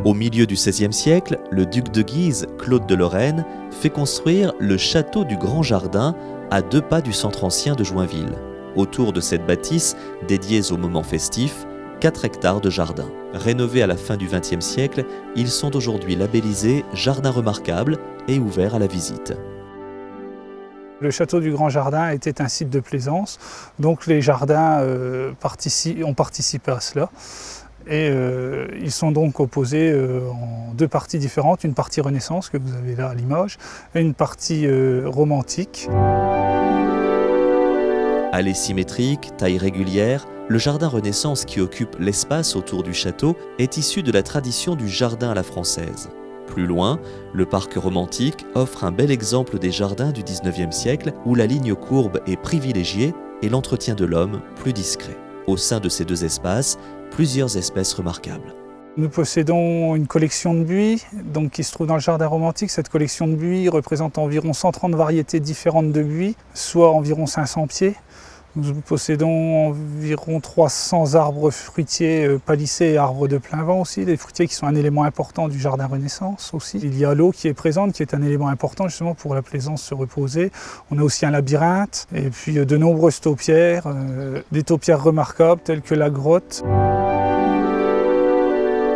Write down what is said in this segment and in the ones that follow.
Au milieu du XVIe siècle, le duc de Guise, Claude de Lorraine, fait construire le château du Grand Jardin à 2 pas du centre ancien de Joinville. Autour de cette bâtisse, dédiée aux moments festifs, 4 hectares de jardin. Rénovés à la fin du XXe siècle, ils sont aujourd'hui labellisés Jardins remarquables et ouverts à la visite. Le château du Grand Jardin était un site de plaisance, donc les jardins ont participé à cela. Et ils sont donc opposés en 2 parties différentes, une partie Renaissance que vous avez là à l'image, et une partie romantique. Allée symétrique, taille régulière, le jardin Renaissance qui occupe l'espace autour du château est issu de la tradition du jardin à la française. Plus loin, le parc romantique offre un bel exemple des jardins du XIXe siècle où la ligne courbe est privilégiée et l'entretien de l'homme plus discret. Au sein de ces 2 espaces, plusieurs espèces remarquables. Nous possédons une collection de buis qui se trouve dans le jardin romantique. Cette collection de buis représente environ 130 variétés différentes de buis, soit environ 500 pieds. Nous possédons environ 300 arbres fruitiers palissés et arbres de plein vent aussi, des fruitiers qui sont un élément important du jardin Renaissance aussi. Il y a l'eau qui est présente, qui est un élément important justement pour la plaisance se reposer. On a aussi un labyrinthe et puis de nombreuses taupières, des taupières remarquables telles que la grotte.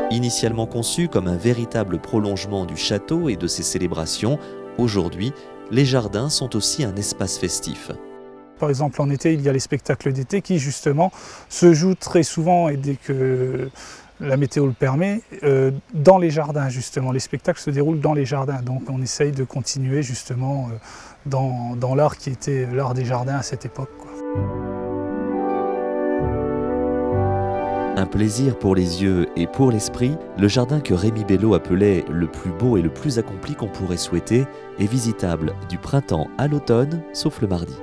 Initialement conçu comme un véritable prolongement du château et de ses célébrations, aujourd'hui, les jardins sont aussi un espace festif. Par exemple, en été, il y a les spectacles d'été qui, justement, se jouent très souvent, et dès que la météo le permet, dans les jardins, justement. Les spectacles se déroulent dans les jardins. Donc, on essaye de continuer, justement, dans l'art qui était l'art des jardins à cette époque, quoi. Un plaisir pour les yeux et pour l'esprit, le jardin que Rémi Bello appelait le plus beau et le plus accompli qu'on pourrait souhaiter est visitable du printemps à l'automne, sauf le mardi.